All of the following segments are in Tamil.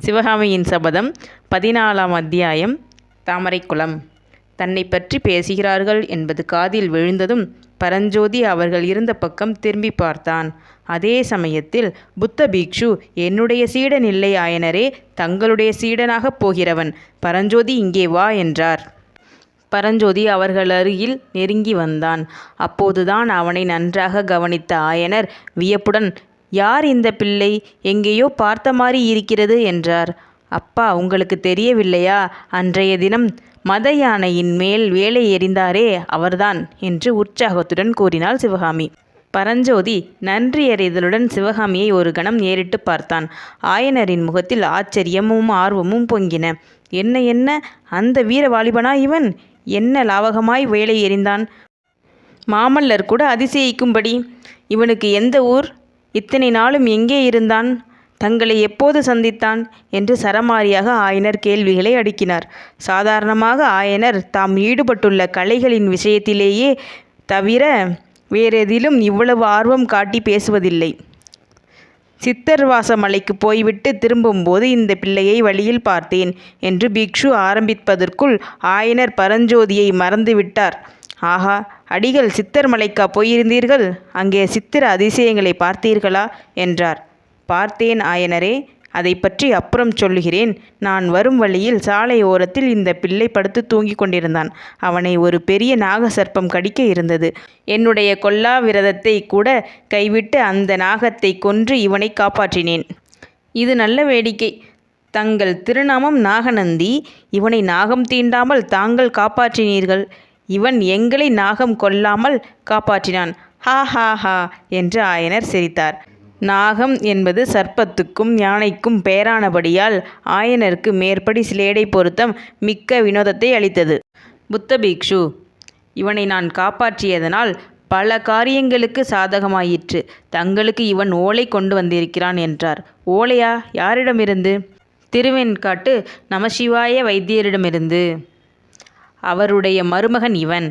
சிவகாமியின் சபதம் 14ஆம் அத்தியாயம். தாமரைக்குளம். தன்னை பற்றி பேசுகிறார்கள் என்பது காதில் விழுந்ததும் பரஞ்சோதி அவர்கள் இருந்த பக்கம் திரும்பி பார்த்தான். அதே சமயத்தில் புத்த பீக்ஷு, என்னுடைய சீடன் இல்லை ஆயனரே, தங்களுடைய சீடனாகப் போகிறவன். பரஞ்சோதி, இங்கே வா என்றார். பரஞ்சோதி அவர்கள் அருகில் நெருங்கி வந்தான். அப்போதுதான் அவனை நன்றாக கவனித்த ஆயனர் வியப்புடன், யார் இந்த பிள்ளை? எங்கேயோ பார்த்த மாதிரி இருக்கிறது என்றார். அப்பா, உங்களுக்கு தெரியவில்லையா? அன்றைய தினம் மத யானையின் மேல் வேலை எறிந்தாரே, அவர்தான் என்று உற்சாகத்துடன் கூறினாள் சிவகாமி. பரஞ்சோதி நன்றியறிதலுடன் சிவகாமியை ஒரு கணம் ஏறிட்டு பார்த்தான். ஆயனரின் முகத்தில் ஆச்சரியமும் ஆர்வமும் பொங்கின. என்ன அந்த வீர வாலிபனா இவன்? என்ன லாவகமாய் வேலை எறிந்தான்! மாமல்லர் கூட அதிசயிக்கும்படி. இவனுக்கு எந்த ஊர்? இத்தனை நாளும் எங்கே இருந்தான்? தங்களை எப்போது சந்தித்தான்? என்று சரமாரியாக ஆயனர் கேள்விகளை அடுக்கினார். சாதாரணமாக ஆயனர் தாம் ஈடுபட்டுள்ள கலைகளின் விஷயத்திலேயே தவிர வேறெதிலும் இவ்வளவு ஆர்வம் காட்டி பேசுவதில்லை. சித்தர்வாச மலைக்கு போய்விட்டு திரும்பும்போது இந்த பிள்ளையை வழியில் பார்த்தேன் என்று பிக்ஷு ஆரம்பிப்பதற்குள் ஆயனர் பரஞ்சோதியை மறந்துவிட்டார். ஆஹா, அடிகள் சித்தர் மலைக்கா போயிருந்தீர்கள்? அங்கே சித்திர அதிசயங்களை பார்த்தீர்களா என்றார். பார்த்தேன் ஆயனரே, அதை பற்றி அப்புறம் சொல்லுகிறேன். நான் வரும் வழியில் சாலை ஓரத்தில் இந்த பிள்ளை படுத்து தூங்கிக் கொண்டிருந்தான். அவனை ஒரு பெரிய நாகசர்ப்பம் கடிக்க இருந்தது. என்னுடைய கொல்லா விரதத்தை கூட கைவிட்டு அந்த நாகத்தை கொன்று இவனை காப்பாற்றினேன். இது நல்ல வேடிக்கை. தங்கள் திருநாமம் நாகநந்தி. இவனை நாகம் தீண்டாமல் தாங்கள் காப்பாற்றினீர்கள். இவன் எங்களை நாகம் கொல்லாமல் காப்பாற்றினான். ஹா ஹா ஹா என்று ஆயனர் சிரித்தார். நாகம் என்பது சர்ப்பத்துக்கும் யானைக்கும் பெயரானபடியால் ஆயனருக்கு மேற்படி சிலேடை பொருத்தம் மிக்க வினோதத்தை அளித்தது. புத்த பீக்ஷு, இவனை நான் காப்பாற்றியதனால் பல காரியங்களுக்கு சாதகமாயிற்று. தங்களுக்கு இவன் ஓலை கொண்டு வந்திருக்கிறான் என்றார். ஓலையா? யாரிடமிருந்து? திருவெண்காட்டு நமசிவாய வைத்தியரிடமிருந்து. அவருடைய மருமகன் இவன்.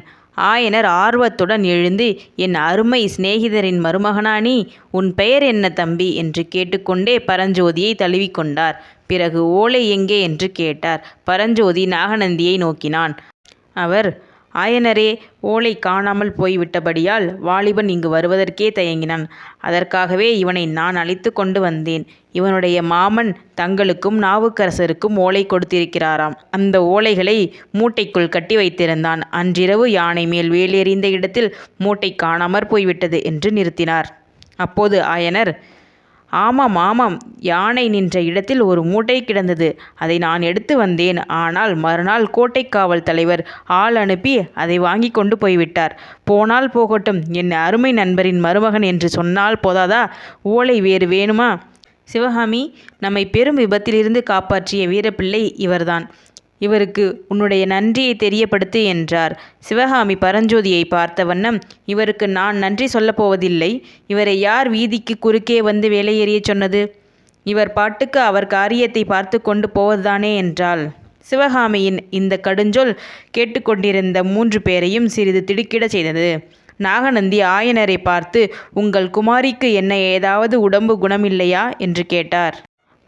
ஆயனர் ஆர்வத்துடன் எழுந்து, என் அருமை சிநேகிதரின் மருமகனா நீ? உன் பெயர் என்ன தம்பி என்று கேட்டுக்கொண்டே பரஞ்சோதியை தழுவிக்கொண்டார். பிறகு ஓலை எங்கே என்று கேட்டார். பரஞ்சோதி நாகநந்தியை நோக்கினான். அவர், ஆயனரே, ஓலை காணாமல் போய்விட்டபடியால் வாலிபன் இங்கு வருவதற்கே தயங்கினான். அதற்காகவே இவனை நான் அழைத்து கொண்டு வந்தேன். இவனுடைய மாமன் தங்களுக்கும் நாவுக்கரசருக்கும் ஓலை கொடுத்திருக்கிறாராம். அந்த ஓலைகளை மூட்டைக்குள் கட்டி வைத்திருந்தான். அன்றிரவு யானை மேல் வேலெறிந்த இடத்தில் மூட்டை காணாமற் போய்விட்டது என்று நிறுத்தினார். அப்போது ஆயனர், ஆமாம், யானை நின்ற இடத்தில் ஒரு மூட்டை கிடந்தது. அதை நான் எடுத்து வந்தேன். ஆனால் மறுநாள் கோட்டை காவல் தலைவர் ஆள் அனுப்பி அதை வாங்கி கொண்டு போய்விட்டார். போனால் போகட்டும், என் அருமை நண்பரின் மருமகன் என்று சொன்னால் போதாதா? ஓலை வேறு வேணுமா? சிவகாமி, நம்மை பெரும் விபத்திலிருந்து காப்பாற்றிய வீரப்பிள்ளை இவர்தான். இவருக்கு உன்னுடைய நன்றியை தெரியப்படுத்து என்றார். சிவகாமி பரஞ்சோதியை பார்த்த வண்ணம், இவருக்கு நான் நன்றி சொல்லப்போவதில்லை. இவரை யார் வீதிக்கு குறுக்கே வந்து வேலையேறிய சொன்னது? இவர் பாட்டுக்கு அவர் காரியத்தை பார்த்து கொண்டு போவதுதானே என்றாள். சிவகாமியின் இந்த கடுஞ்சொல் கேட்டுக்கொண்டிருந்த 3 பேரையும் சிறிது திடுக்கிட செய்தது. நாகநந்தி ஆயனரை பார்த்து, உங்கள் குமாரிக்கு என்ன ஏதாவது உடம்பு குணமில்லையா என்று கேட்டார்.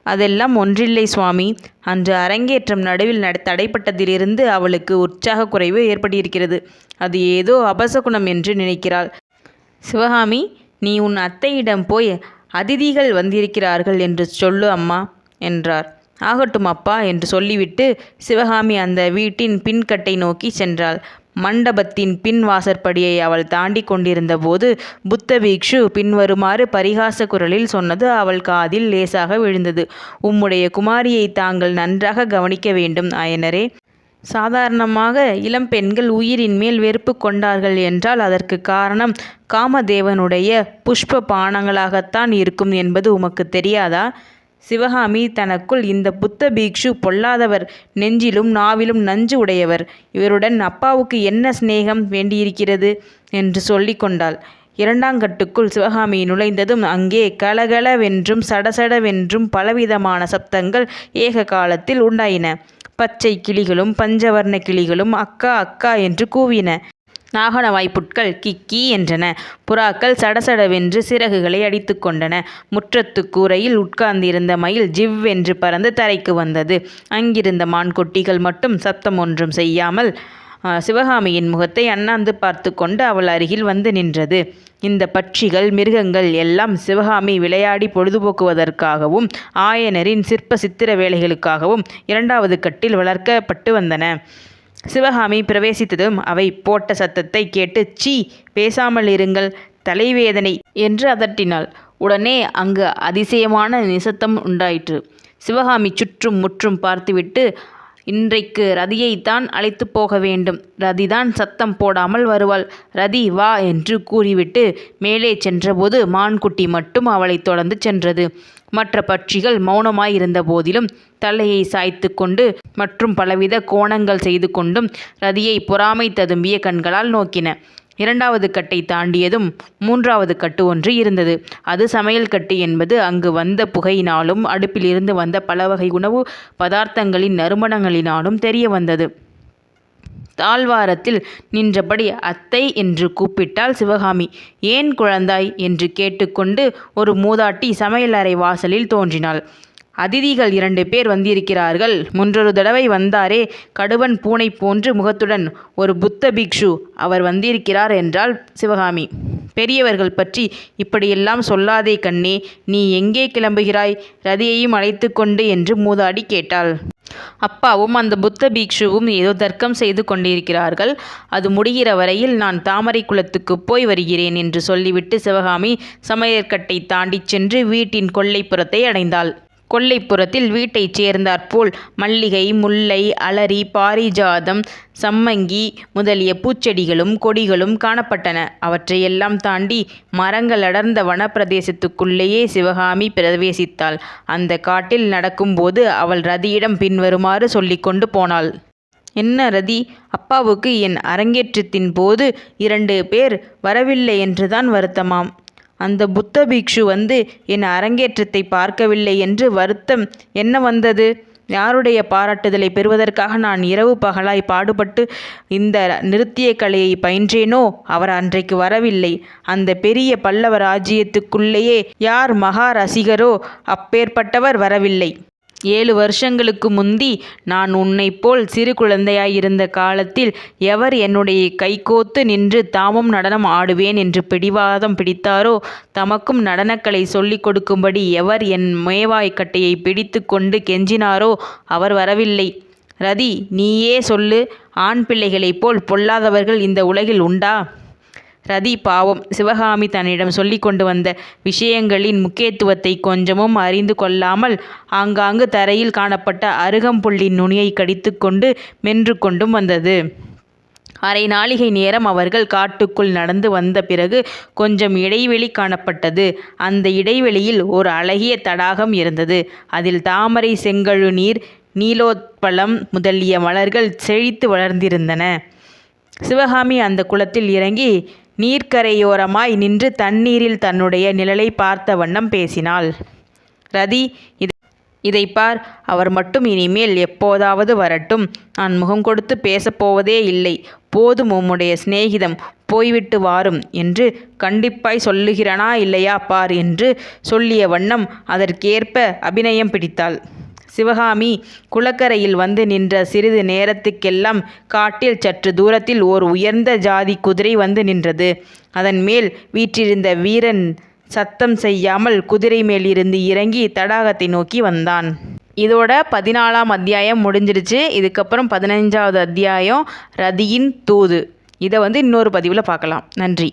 அதெல்லாம் ஒன்றில்லை சுவாமி. அன்று அரங்கேற்றம் நடுவில் தடைப்பட்டதிலிருந்து அவளுக்கு உற்சாக குறைவு ஏற்பட்டிருக்கிறது. அது ஏதோ அபசகுணம் என்று நினைக்கிறாள். சிவகாமி, நீ உன் அத்தையிடம் போய் அதிதிகள் வந்திருக்கிறார்கள் என்று சொல்லு அம்மா என்றார். ஆகட்டும் அப்பா என்று சொல்லிவிட்டு சிவகாமி அந்த வீட்டின் பின்கட்டை நோக்கி சென்றாள். மண்டபத்தின் பின் வாசற்படியை அவள் தாண்டி கொண்டிருந்த போது புத்த பீக்ஷு பின்வருமாறு பரிகாச குரலில் சொன்னது அவள் காதில் லேசாக விழுந்தது. உம்முடைய குமாரியை தாங்கள் நன்றாக கவனிக்க வேண்டும் ஆயனரே. சாதாரணமாக இளம் பெண்கள் உயிரின் மேல் வெறுப்பு கொண்டார்கள் என்றால் அதற்கு காரணம் காமதேவனுடைய புஷ்ப பானங்களாகத்தான் இருக்கும் என்பது உமக்கு தெரியாதா? சிவகாமி தனக்குள், இந்த புத்த பீக்ஷு பொல்லாதவர், நெஞ்சிலும் நாவிலும் நஞ்சு உடையவர், இவருடன் அப்பாவுக்கு என்ன சிநேகம் வேண்டியிருக்கிறது என்று சொல்லி கொண்டாள். 2ஆங்கட்டுக்குள் சிவகாமி நுழைந்ததும் அங்கே கலகலவென்றும் சடசடவென்றும் பலவிதமான சப்தங்கள் ஏக காலத்தில் உண்டாயின. பச்சை கிளிகளும் பஞ்சவர்ண கிளிகளும் அக்கா அக்கா என்று கூவின. நாகனவாய் புட்கள் கிக்கி என்றன. புறாக்கள் சடசடவென்று சிறகுகளை அடித்து கொண்டன. முற்றத்து கூரையில் உட்கார்ந்திருந்த மயில் ஜிவ்வென்று பறந்து தரைக்கு வந்தது. அங்கிருந்த மான்குட்டிகள் மட்டும் சத்தம் ஒன்றும் செய்யாமல் சிவகாமியின் முகத்தை அண்ணாந்து பார்த்து கொண்டு அவள் அருகில் வந்து நின்றது. இந்த பட்சிகள் மிருகங்கள் எல்லாம் சிவகாமி விளையாடி பொழுதுபோக்குவதற்காகவும் ஆயனரின் சித்திர வேலைகளுக்காகவும் 2வது கட்டில் வளர்க்கப்பட்டு வந்தன. சிவகாமி பிரவேசித்ததும் அவை போட்ட சத்தத்தை கேட்டு சீ, பேசாமல் இருங்கள், தலைவேதனை என்று அதட்டினாள். உடனே அங்கு அதிசயமான நிசத்தம் உண்டாயிற்று. சிவகாமி சுற்றும் முற்றும் பார்த்துவிட்டு, இன்றைக்கு ரதியைத்தான் அழைத்து போக வேண்டும். ரதிதான் சத்தம் போடாமல் வருவாள். ரதி வா என்று கூறிவிட்டு மேலே சென்றபோது மான்குட்டி மட்டும் அவளை தொடர்ந்து சென்றது. மற்ற பட்சிகள் மௌனமாயிருந்த போதிலும் தலையை சாய்த்து கொண்டு மற்றும் பலவித கோணங்கள் செய்து கொண்டும் ரதியை பொறாமை ததும்பிய கண்களால் நோக்கின. 2வது கட்டை தாண்டியதும் 3வது கட்டு ஒன்று இருந்தது. அது சமையல் கட்டு என்பது அங்கு வந்த புகையினாலும் அடுப்பிலிருந்து வந்த பல வகை உணவு பதார்த்தங்களின் நறுமணங்களினாலும் தெரிய வந்தது. தாழ்வாரத்தில் நின்றபடி அத்தை என்று கூப்பிட்டாள் சிவகாமி. ஏன் குழந்தாய் என்று கேட்டுக்கொண்டு ஒரு மூதாட்டி சமையலறை வாசலில் தோன்றினாள். அதிதிகள் 2 பேர் வந்திருக்கிறார்கள். முன்றொரு தடவை வந்தாரே, கடுவன் பூனை போன்று முகத்துடன், ஒரு புத்த பிக்ஷு, அவர் வந்திருக்கிறார் என்றாள் சிவகாமி. பெரியவர்கள் பற்றி இப்படியெல்லாம் சொல்லாதே கண்ணே, நீ எங்கே கிளம்புகிறாய்? ரதியையும் அழைத்து கொண்டு என்று மூதாடி கேட்டாள். அப்பாவும் அந்த புத்த பீக்ஷுவும் ஏதோ தர்க்கம் செய்து கொண்டிருக்கிறார்கள். அது முடிகிற வரையில் நான் தாமரை குளத்துக்கு போய் வருகிறேன் என்று சொல்லிவிட்டு சிவகாமி சமையற்கட்டை தாண்டிச் சென்று வீட்டின் கொல்லைப்புறத்தை அடைந்தாள். கொல்லைப்புறத்தில் வீட்டைச் சேர்ந்தாற்போல் மல்லிகை, முல்லை, அலரி, பாரிஜாதம், சம்மங்கி முதலிய பூச்செடிகளும் கொடிகளும் காணப்பட்டன. அவற்றையெல்லாம் தாண்டி மரங்கள் அடர்ந்த வனப்பிரதேசத்துக்குள்ளேயே சிவகாமி பிரவேசித்தாள். அந்த காட்டில் நடக்கும்போது அவள் ரதியிடம் பின்வருமாறு சொல்லிக்கொண்டு போனாள். என்ன ரதி, அப்பாவுக்கு என் அரங்கேற்றத்தின் போது 2 பேர் வரவில்லை என்றுதான் வருத்தமாம். அந்த புத்த பிக்ஷு வந்து என் அரங்கேற்றத்தை பார்க்கவில்லை என்று வருத்தம் என்ன வந்தது? யாருடைய பாராட்டுதலை பெறுவதற்காக நான் இரவு பகலாய் பாடுபட்டு இந்த நிருத்திய கலையை பயின்றேனோ அவர் அன்றைக்கு வரவில்லை. அந்த பெரிய பல்லவ ராஜ்யத்துக்குள்ளேயே யார் மகா ரசிகரோ அப்பேற்பட்டவர் வரவில்லை. 7 வருஷங்களுக்கு முந்தி நான் உன்னைப் போல் சிறு குழந்தையாயிருந்த காலத்தில் எவர் என்னுடைய கைகோத்து நின்று தாமும் நடனம் ஆடுவேன் என்று பிடிவாதம் பிடித்தாரோ, தமக்கும் நடனக்கலை சொல்லிக் கொடுக்கும்படி எவர் என் மேவாய்க்கட்டையை பிடித்து கொண்டு கெஞ்சினாரோ அவர் வரவில்லை. ரதி, நீயே சொல்லு, ஆண் பிள்ளைகளைப் போல் பொல்லாதவர்கள் இந்த உலகில் உண்டா? ரதி பாவம். சிவகாமி தன்னிடம் சொல்லி கொண்டு வந்த விஷயங்களின் முக்கியத்துவத்தை கொஞ்சமும் அறிந்து கொள்ளாமல் ஆங்காங்கு தரையில் காணப்பட்ட அருகம்புல்லின் நுனியை கடித்து கொண்டு மென்று கொண்டும் வந்தது. அரை நாளிகை நேரம் அவர்கள் காட்டுக்குள் நடந்து வந்த பிறகு கொஞ்சம் இடைவெளி காணப்பட்டது. அந்த இடைவெளியில் ஒரு அழகிய தடாகம் இருந்தது. அதில் தாமரை, செங்கழுநீர், நீலோத்பலம் முதலிய மலர்கள் செழித்து வளர்ந்திருந்தன. சிவகாமி அந்த குளத்தில் இறங்கி நீர்க்கரையோரமாய் நின்று தண்ணீரில் தன்னுடைய நிழலை பார்த்த வண்ணம் பேசினாள். ரதி, இதை பார், அவர் மட்டும் இனிமேல் எப்போதாவது வரட்டும். நான் முகம் கொடுத்து பேசப்போவதே இல்லை. போதும் உம்முடைய சிநேகிதம், போய்விட்டு வாரும் என்று கண்டிப்பாய் சொல்லுகிறனா இல்லையா பார் என்று சொல்லிய வண்ணம் அதற்கேற்ப அபிநயம் பிடித்தாள். சிவகாமி குளக்கரையில் வந்து நின்ற சிறிது நேரத்துக்கெல்லாம் காட்டில் சற்று தூரத்தில் ஓர் உயர்ந்த ஜாதி குதிரை வந்து நின்றது. அதன் மேல் வீற்றிருந்த வீரன் சத்தம் செய்யாமல் குதிரை மேலிருந்து இறங்கி தடாகத்தை நோக்கி வந்தான். இதோட 14ஆம் அத்தியாயம் முடிஞ்சிருச்சு. இதுக்கப்புறம் 15வது அத்தியாயம் ரதியின் தூது. இதை இன்னொரு பதிவில் பார்க்கலாம். நன்றி.